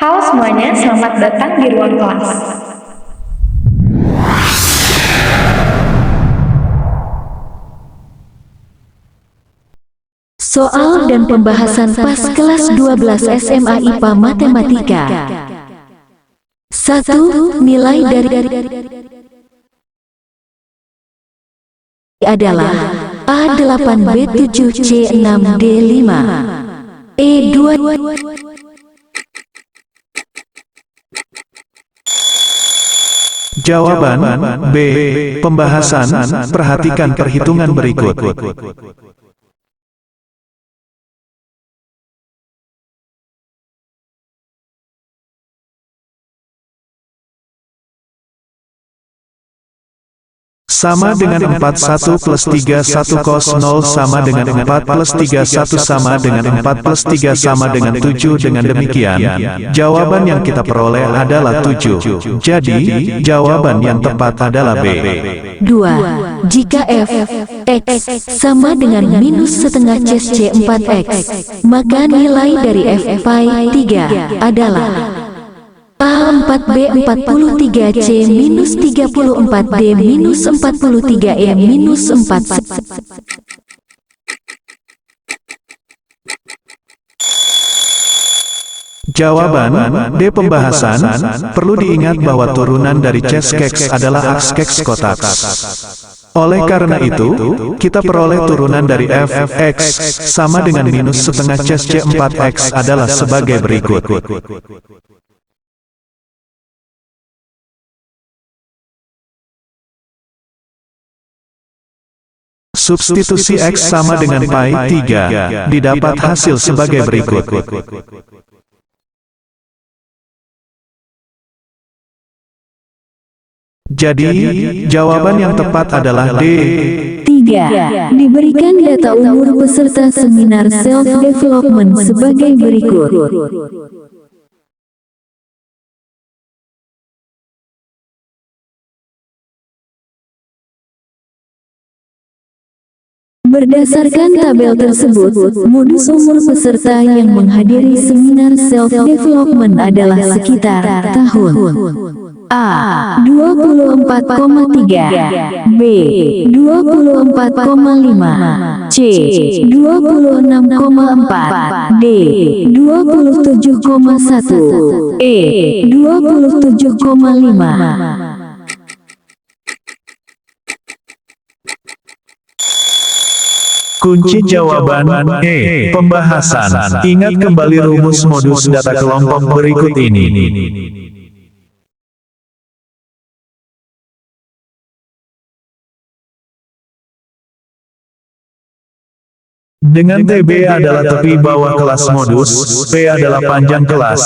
Halo semuanya, selamat datang di ruang kelas. Soal dan pembahasan pas kelas 12 SMA IPA Matematika. 1. Nilai dari adalah A8B7C6D5 E2. Jawaban B. Pembahasan. Perhatikan perhitungan berikut. Sama dengan 41 plus 31 cos 0 sama dengan 4 plus 31 sama dengan 4 plus 3 sama dengan 7. Dengan demikian, jawaban yang kita peroleh adalah 7. Jadi, jawaban yang tepat adalah B. 2. Jika f x sama dengan minus setengah c 4x, maka nilai dari f pi 3 adalah A4B43C minus 34D minus 43E minus 4. Jawaban D. Pembahasan. Perlu diingat bahwa turunan dari C(x) adalah aks kotak. Oleh karena itu, kita peroleh turunan dari f x sama dengan minus setengah c 4x adalah sebagai berikut. Substitusi X sama dengan pi 3, didapat hasil sebagai berikut. Jadi, jawaban yang tepat adalah D. 3. Diberikan data umur peserta seminar self-development sebagai berikut. Berdasarkan tabel tersebut, modus umur peserta yang menghadiri seminar self-development adalah sekitar tahun A. 24,3 B. 24,5 C. 26,4 D. 27,1 E. 27,5. Kunci jawaban E. Pembahasan. Ingat kembali rumus modus data kelompok berikut ini. Dengan TB adalah tepi bawah kelas modus, P adalah panjang kelas,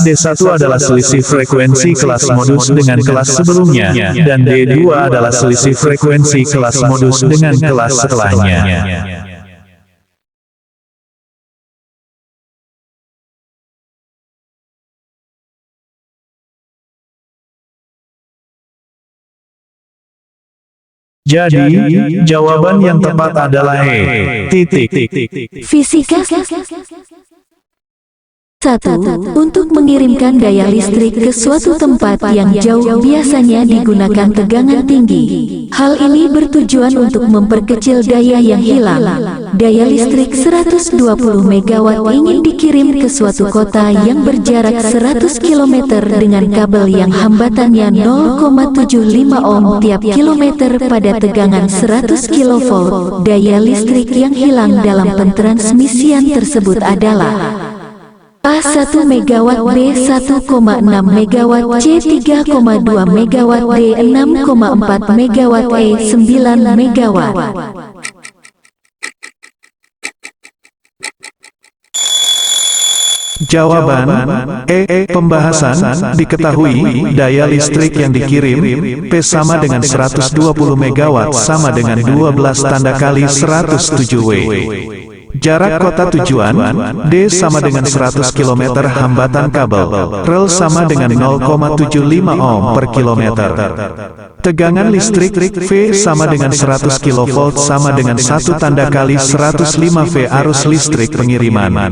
D1 adalah selisih frekuensi kelas modus dengan kelas sebelumnya, dan D2 adalah selisih frekuensi kelas modus dengan kelas setelahnya. Jadi, jawaban yang tepat adalah E. Fisika 1. Untuk mengirimkan daya listrik ke suatu tempat yang jauh biasanya digunakan tegangan tinggi. Hal ini bertujuan untuk memperkecil daya yang hilang. Daya listrik 120 MW ingin dikirim ke suatu kota yang berjarak 100 km dengan kabel yang hambatannya 0,75 ohm tiap kilometer pada tegangan 100 kV. Daya listrik yang hilang dalam pentransmisian tersebut adalah A1 MW, B 1,6 MW, C 3,2 MW, D 6,4 MW, E 9 MW. Jawaban E. Pembahasan. Diketahui daya listrik yang dikirim P sama dengan 120 MW sama dengan 12 tanda kali 107 W. Jarak kota tujuan D sama dengan 100 km hambatan kabel. Rel sama dengan 0,75 ohm per kilometer. Tegangan listrik V sama dengan 100 kV sama dengan 1 tanda kali 105 V arus listrik pengiriman.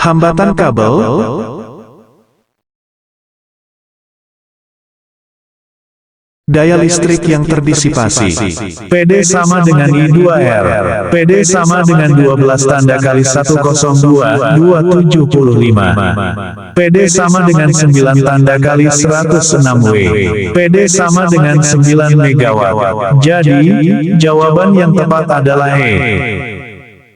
Hambatan kabel. Daya listrik yang terdisipasi. PD sama dengan I2R. PD sama dengan 12 tanda kali 102, 275. PD sama dengan 9 tanda kali 106 W. PD sama dengan 9 megawatt. Jadi, jawaban yang tepat adalah E.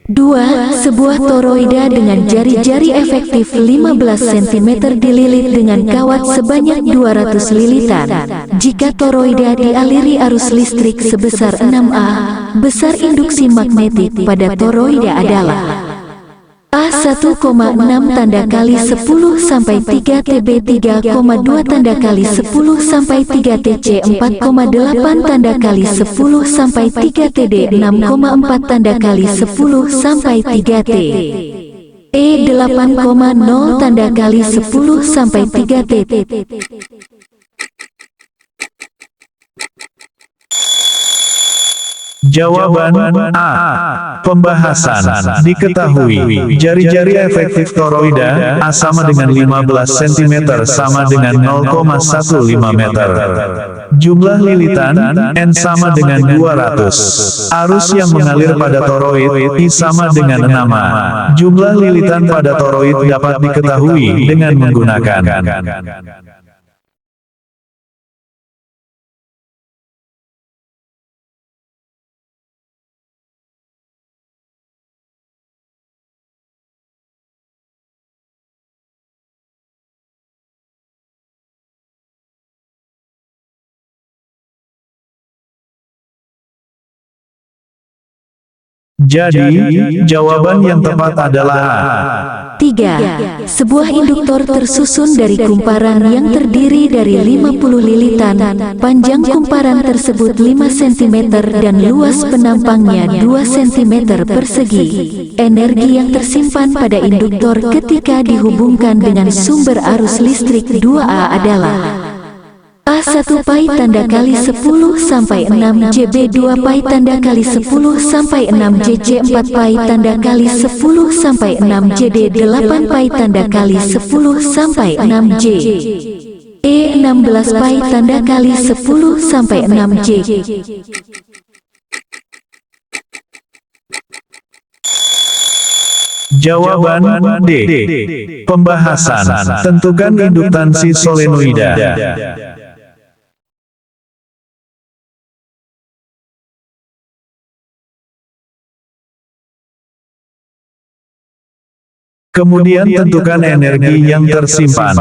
2. Sebuah toroida dengan jari-jari efektif 15 cm dililit dengan kawat sebanyak 200 lilitan. Jika toroida dialiri arus listrik sebesar 6A, besar induksi magnetik pada toroida adalah A 1,6 tanda kali 10 sampai 3 TB 3,2 tanda kali 10 sampai 3 TC 4,8 tanda kali 10 sampai 3 TD 6,4 tanda kali 10 sampai 3 T. E 8,0 tanda kali 10 sampai 3 T. Jawaban A. Pembahasan. Diketahui, jari-jari efektif toroida A sama dengan 15 cm sama dengan 0,15 meter. Jumlah lilitan N sama dengan 200. Arus yang mengalir pada toroid I sama dengan 6A. Jumlah lilitan pada toroid dapat diketahui dengan menggunakan Jadi, jawaban yang tepat adalah A. 3. Sebuah induktor tersusun dari kumparan yang terdiri dari 50 lilitan. Panjang kumparan tersebut 5 cm dan luas penampangnya 2 cm persegi. Energi yang tersimpan pada induktor ketika dihubungkan dengan sumber arus listrik 2A adalah A1 pi tanda kali 10 sampai 6 JB 2 pi tanda kali 10 sampai 6 JJ 4 pi tanda kali 10 sampai 6 JD 8 pi tanda kali 10 sampai 6 J. E 16 pi tanda kali 10 sampai 6 J. Jawaban D. Pembahasan. Tentukan induktansi solenoida. Kemudian tentukan energi yang tersimpan.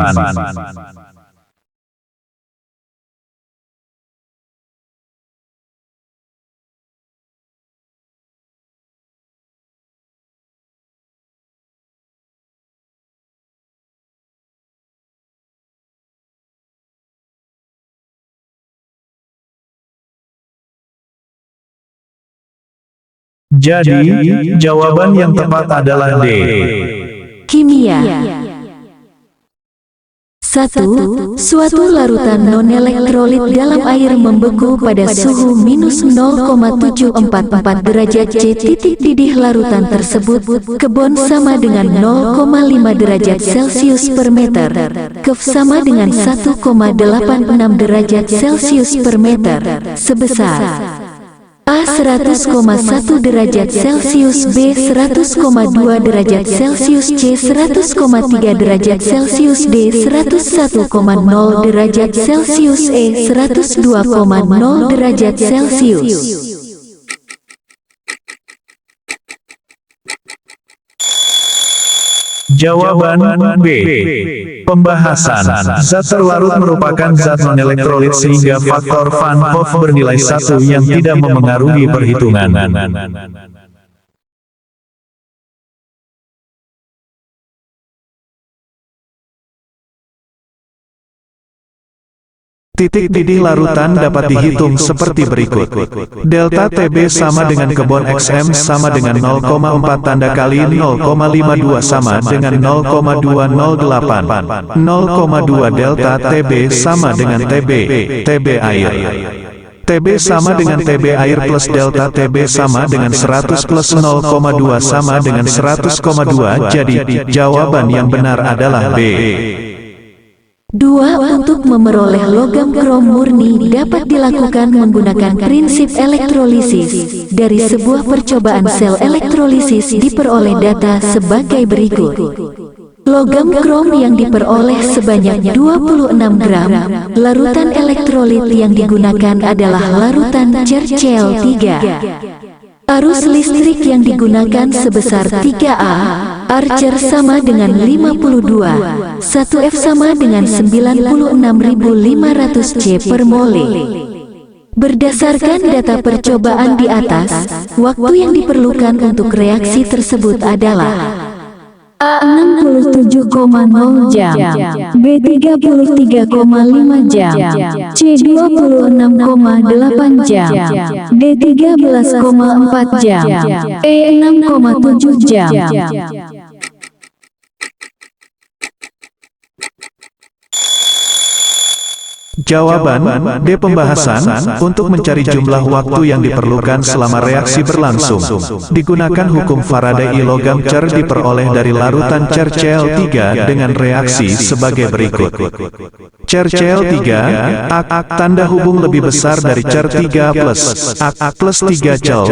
Jadi, jawaban yang tepat adalah D. Kimia. 1. Suatu larutan non-elektrolit dalam air membeku pada suhu minus 0,744 derajat C. Didih larutan tersebut, kebon sama dengan 0,5 derajat Celcius per meter. Kev sama dengan 1,86 derajat Celcius per meter. Sebesar A 100,1 derajat Celcius, B 100,2 derajat Celcius, C 100,3 derajat Celcius, D 101,0 derajat Celcius, E 102,0 derajat Celcius. Jawaban B. Pembahasan. Zat terlarut merupakan zat non-elektrolit sehingga faktor Van Hoff bernilai 1 yang tidak memengaruhi perhitungan. Titik didih larutan dapat dihitung seperti berikut. Delta TB sama dengan kebon XM sama dengan 0,4 tanda kali 0,52 sama dengan 0,208. 0,2 delta TB sama dengan TB air. TB sama dengan TB air plus delta TB sama dengan 100 plus 0,2 sama dengan 100,2. Jadi, jawaban yang benar adalah B. 2. Untuk memeroleh logam krom murni dapat dilakukan menggunakan prinsip elektrolisis. Dari sebuah percobaan sel elektrolisis diperoleh data sebagai berikut. Logam krom yang diperoleh sebanyak 26 gram. Larutan elektrolit yang digunakan adalah larutan CrCl3. Arus listrik yang digunakan sebesar 3A. Archer sama dengan 52. 1F sama dengan 96.500 C per mole. Berdasarkan data percobaan di atas, waktu yang diperlukan untuk reaksi tersebut adalah A 67,0 jam, B 33,5 jam, C 26,8 jam, D 13,4 jam, E 6,7 jam. Jawaban D. Pembahasan. Untuk mencari jumlah waktu yang diperlukan selama reaksi berlangsung, digunakan hukum Faraday. Logam cer diperoleh dari larutan CrCl3 dengan reaksi sebagai berikut. CrCl3 tanda hubung lebih besar dari Cer3 plus plus 3 cel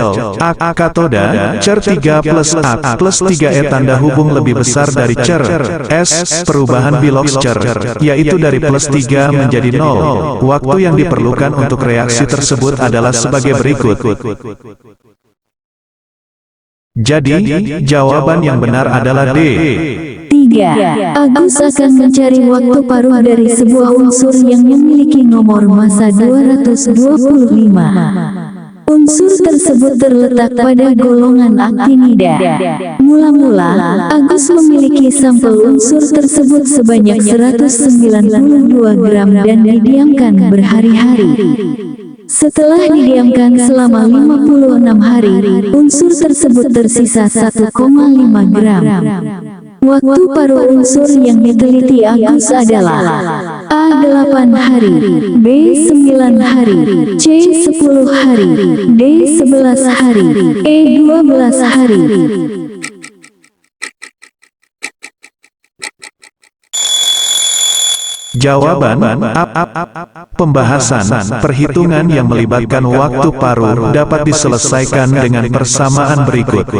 katoda. Cer3 plus plus 3E tanda hubung lebih besar dari Cer S. Perubahan bilox Cer, yaitu dari plus 3 menjadi 0. Waktu yang diperlukan untuk reaksi tersebut adalah sebagai berikut. Jadi, jawaban yang benar adalah D. 3. Agus akan mencari waktu paruh dari sebuah unsur yang memiliki nomor massa 225. Unsur tersebut terletak pada golongan aktinida. Mula-mula, Agus memiliki sampel unsur tersebut sebanyak 192 gram dan didiamkan berhari-hari. Setelah didiamkan selama 56 hari, unsur tersebut tersisa 1,5 gram. Waktu paruh unsur yang diteliti Agus adalah A 8 hari, B 9 hari, C 10 hari, D 11 hari, E 12 hari. Jawaban A. Pembahasan. Perhitungan yang melibatkan waktu paruh dapat diselesaikan dengan persamaan berikut.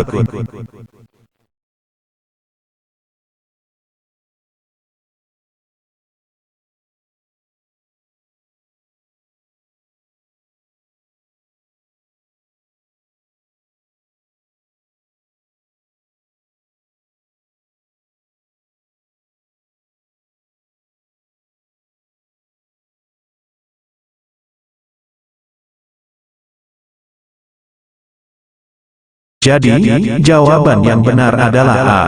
Jadi, jawaban yang benar adalah A.